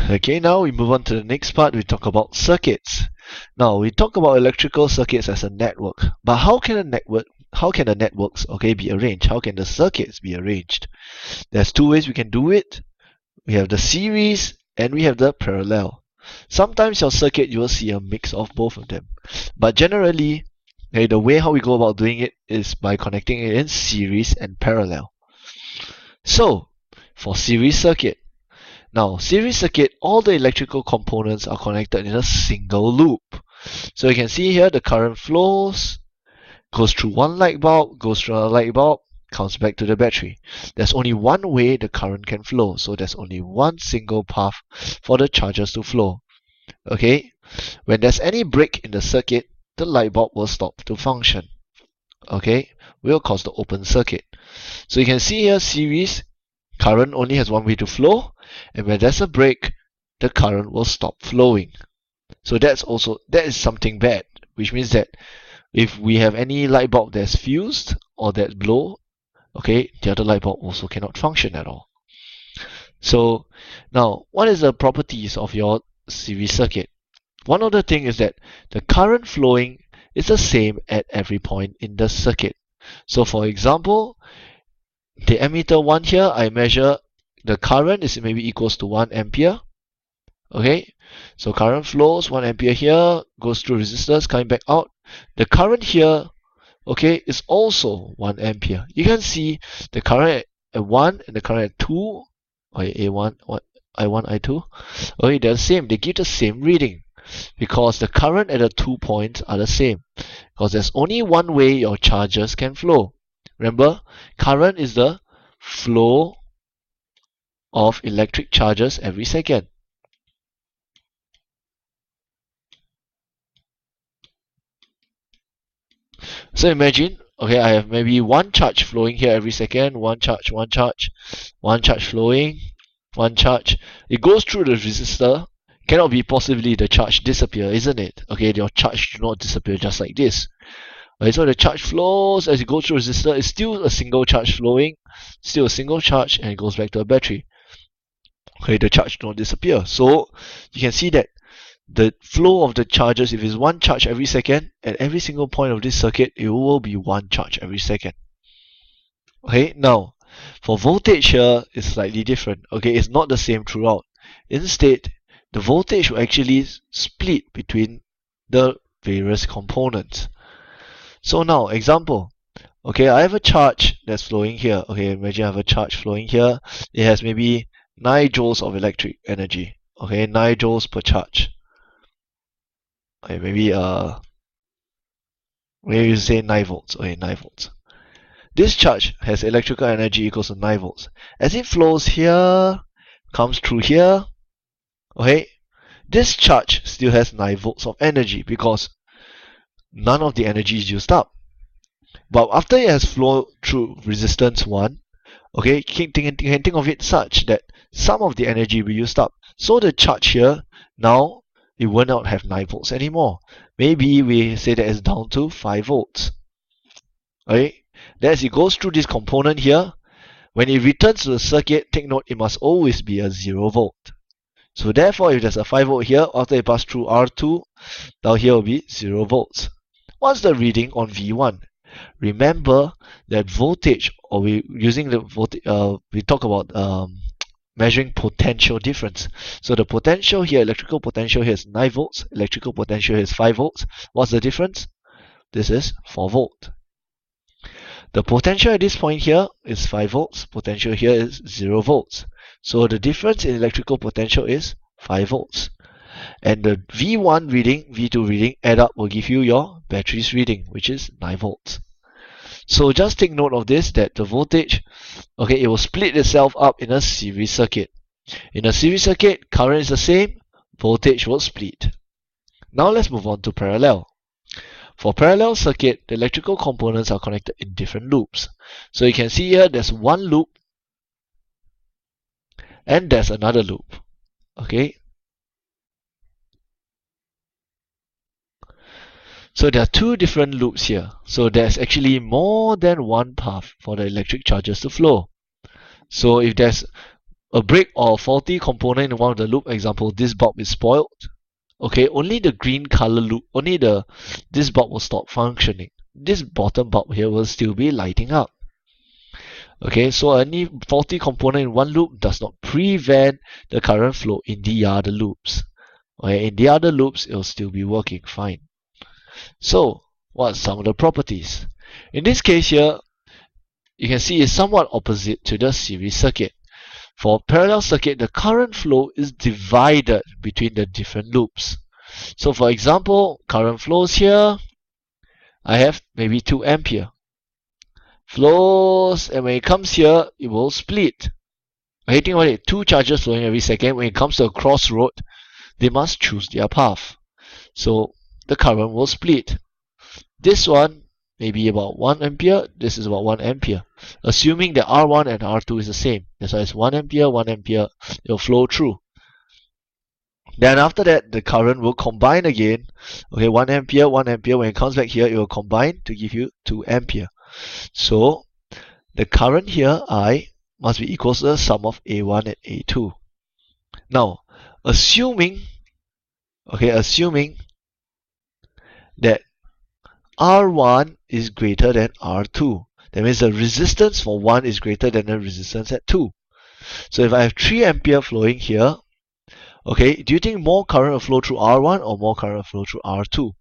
Okay, now we move on to the next part. We talk about circuits. Now we talk about electrical circuits as a network, but how can the networks be arranged? How can the circuits be arranged? There's two ways we can do it. We have the series and we have the parallel. Sometimes your circuit you will see a mix of both of them, but generally, the way how we go about doing it is by connecting it in series and parallel. So, for series circuit, now series circuit, all the electrical components are connected in a single loop. So you can see here the current flows, goes through one light bulb, goes through another light bulb, comes back to the battery. There's only one way the current can flow, so there's only one single path for the charges to flow. Okay, when there's any break in the circuit, the light bulb will stop to function. Okay, will cause the open circuit. So you can see here series current only has one way to flow, and when there's a break, the current will stop flowing. So that is something bad, which means that if we have any light bulb that's fused or that blow, okay, the other light bulb also cannot function at all. So now, what is the properties of your series circuit? One of the things is that the current flowing is the same at every point in the circuit. So for example, the emitter 1 here, I measure the current is maybe equals to 1 ampere. Okay, so current flows 1 ampere here, goes through resistors, coming back out. The current here, okay, is also 1 ampere. You can see the current at 1 and the current at 2, A1, I1, I2, okay, they're the same. They give the same reading because the current at the 2 points are the same. Because there's only one way your charges can flow. Remember, current is the flow of electric charges every second. So imagine, okay, I have maybe one charge flowing here every second, one charge flowing, one charge. It goes through the resistor. Cannot be possibly the charge disappear, isn't it? Okay, your charge do not disappear just like this. Okay, so the charge flows as it goes through resistor. It's still a single charge flowing, still a single charge, and it goes back to a battery. Okay, the charge do not disappear. So you can see that the flow of the charges, if it's one charge every second, at every single point of this circuit, it will be one charge every second. Okay, now for voltage here, it's slightly different. Okay, it's not the same throughout. Instead, the voltage will actually split between the various components. So now, example. Okay, I have a charge that's flowing here. Okay, imagine I have a charge flowing here. It has maybe 9 joules of electric energy. Okay, 9 joules per charge. Okay, maybe you say 9 volts. Okay, 9 volts. This charge has electrical energy equals to 9 volts. As it flows here, comes through here, okay, this charge still has 9 volts of energy because none of the energy is used up. But after it has flowed through resistance 1, okay, you can think of it such that some of the energy will be used up. So the charge here, now, it will not have 9 volts anymore. Maybe we say that it's down to 5 volts. Okay, then as it goes through this component here, when it returns to the circuit, take note, it must always be a 0 volt. So therefore, if there's a 5 volt here, after it passes through R2, down here will be 0 volts. What's the reading on V1? Remember that voltage, or we using the voltage, we talk about measuring potential difference. So the potential here, electrical potential here is 9 volts, electrical potential here is 5 volts. What's the difference? This is 4 volt. The potential at this point here is 5 volts, potential here is 0 volts. So the difference in electrical potential is 5 volts. And the V1 reading, V2 reading add up will give you your battery's reading, which is 9 volts. So just take note of this, that the voltage, okay, it will split itself up in a series circuit. In a series circuit, current is the same, voltage will split. Now let's move on to parallel. For parallel circuit, the electrical components are connected in different loops. So you can see here there's one loop and there's another loop. Okay. So there are two different loops here. So there's actually more than one path for the electric charges to flow. So if there's a break or faulty component in one of the loop, example, this bulb is spoiled, okay, only the green color loop, this bulb will stop functioning. This bottom bulb here will still be lighting up. Okay, so any faulty component in one loop does not prevent the current flow in the other loops. Okay, in the other loops, it will still be working fine. So, what are some of the properties? In this case here, you can see it's somewhat opposite to the series circuit. For parallel circuit, the current flow is divided between the different loops. So for example, current flows here, I have maybe 2 ampere. Flows, and when it comes here, it will split. Okay, think about it, 2 charges flowing every second. When it comes to a crossroad, they must choose their path. So the current will split. This one may be about 1 ampere, this is about 1 ampere. Assuming that R1 and R2 is the same. That's why it's 1 ampere, 1 ampere, it will flow through. Then after that, the current will combine again. Okay, 1 ampere, 1 ampere. When it comes back here, it will combine to give you 2 ampere. So the current here, I, must be equal to the sum of A1 and A2. Now, assuming that R1 is greater than R2. That means the resistance for 1 is greater than the resistance at 2. So if I have 3 ampere flowing here, okay, do you think more current will flow through R1 or more current will flow through R2?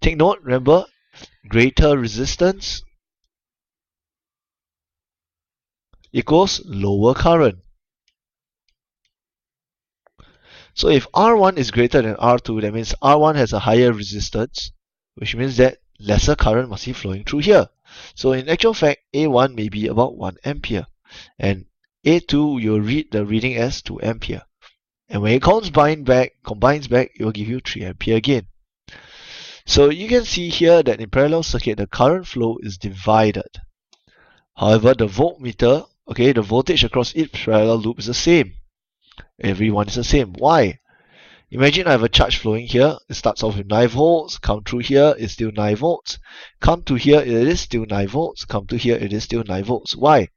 Take note, remember, greater resistance equals lower current. So if R1 is greater than R2, that means R1 has a higher resistance, which means that lesser current must be flowing through here. So in actual fact, A1 may be about 1 ampere, and A2 you'll read the reading as 2 ampere. And when it combines back, it will give you 3 ampere again. So you can see here that in parallel circuit, the current flow is divided. However, the voltmeter, okay, the voltage across each parallel loop is the same. Everyone is the same. Why? Imagine I have a charge flowing here. It starts off with 9 volts. Come through here, it's still 9 volts. Come to here, it is still 9 volts. Come to here, it is still 9 volts. Why?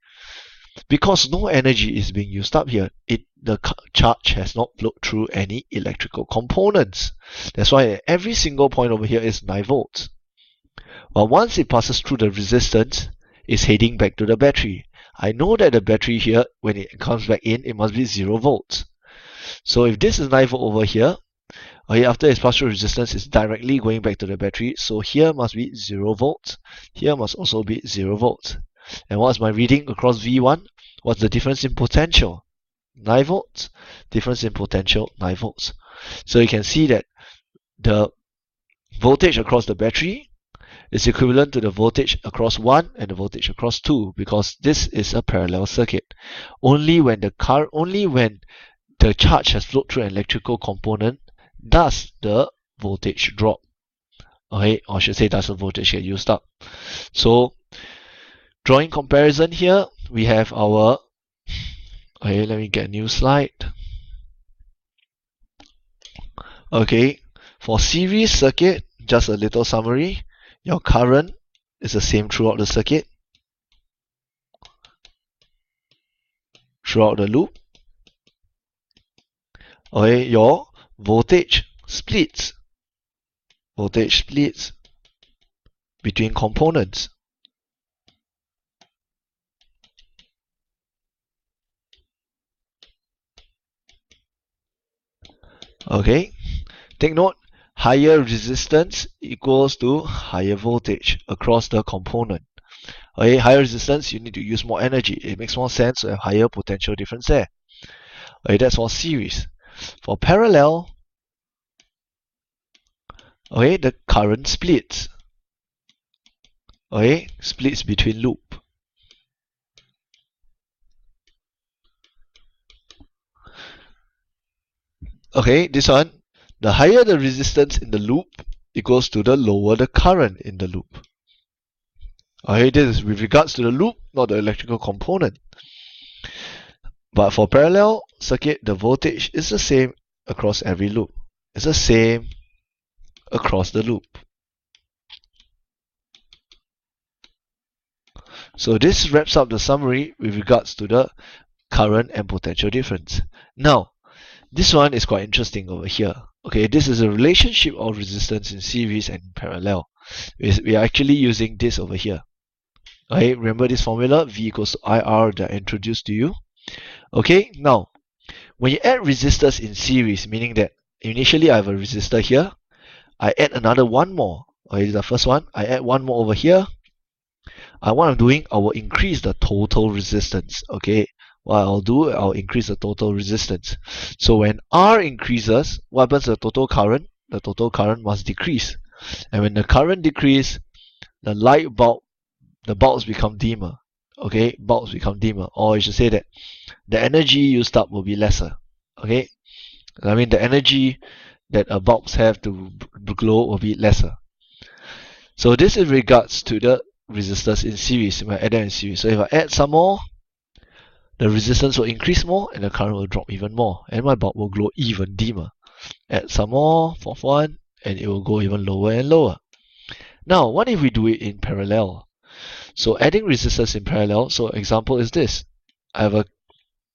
Because no energy is being used up here. The charge has not flowed through any electrical components. That's why every single point over here is 9 volts. But once it passes through the resistance, it's heading back to the battery. I know that the battery here, when it comes back in, it must be 0 volts. So if this is 9 volt over here, okay, after it's passed through resistance, it's directly going back to the battery. So here must be 0 volts. Here must also be 0 volts. And what's my reading across V1? What's the difference in potential? 9 volts. Difference in potential, 9 volts. So you can see that the voltage across the battery is equivalent to the voltage across 1 and the voltage across 2, because this is a parallel circuit. Only when the charge has flowed through an electrical component does the voltage drop. Okay, or I should say does the voltage get used up. So drawing comparison here, we have our, okay, let me get a new slide. Okay, for series circuit, just a little summary. Your current is the same throughout the circuit, throughout the loop. Okay, your voltage splits. Voltage splits between components. Okay, take note, higher resistance equals to higher voltage across the component. Okay, higher resistance, you need to use more energy. It makes more sense to have higher potential difference there. Okay, that's for series. For parallel, okay, the current splits. Okay, splits between loop. Okay, this one, the higher the resistance in the loop equals to the lower the current in the loop. Okay, this is with regards to the loop, not the electrical component. But for parallel circuit, the voltage is the same across every loop. It's the same across the loop. So this wraps up the summary with regards to the current and potential difference. Now, this one is quite interesting over here. Okay, this is a relationship of resistance in series and in parallel. We are actually using this over here. Okay, remember this formula, V equals to IR that I introduced to you. Okay, now, when you add resistors in series, meaning that initially I have a resistor here, I add another one more. Okay, this is the first one. I add one more over here. What I'm doing, I will increase the total resistance. Okay, what I'll do, I'll increase the total resistance. So when R increases, what happens to the total current? The total current must decrease. And when the current decreases, the light bulb, the bulbs become dimmer. Okay, bulbs become dimmer. Or you should say that the energy used up will be lesser. Okay, I mean the energy that bulbs have to glow will be lesser. So this in regards to the resistors in series. If I add them in series, so if I add some more, the resistance will increase more and the current will drop even more, and my bulb will glow even dimmer. Add some more, fourth one, and it will go even lower and lower. Now, what if we do it in parallel? So adding resistors in parallel, so example is this. I have a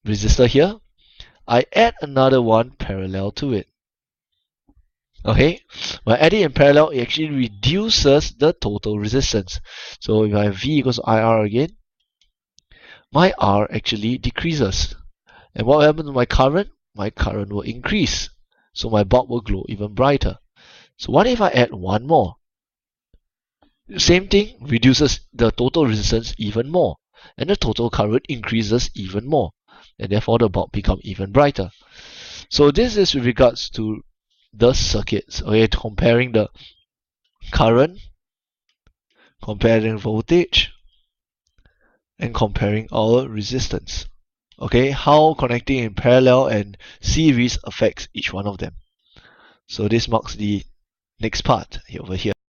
resistor here. I add another one parallel to it. Okay, by adding in parallel, it actually reduces the total resistance. So if I have V equals to IR again, my R actually decreases. And what will happen to my current? My current will increase. So my bulb will glow even brighter. So what if I add one more? Same thing, reduces the total resistance even more. And the total current increases even more. And therefore the bulb becomes even brighter. So this is with regards to the circuits. Okay, comparing the current, comparing voltage, and comparing our resistance. Okay, how connecting in parallel and series affects each one of them. So this marks the next part over here.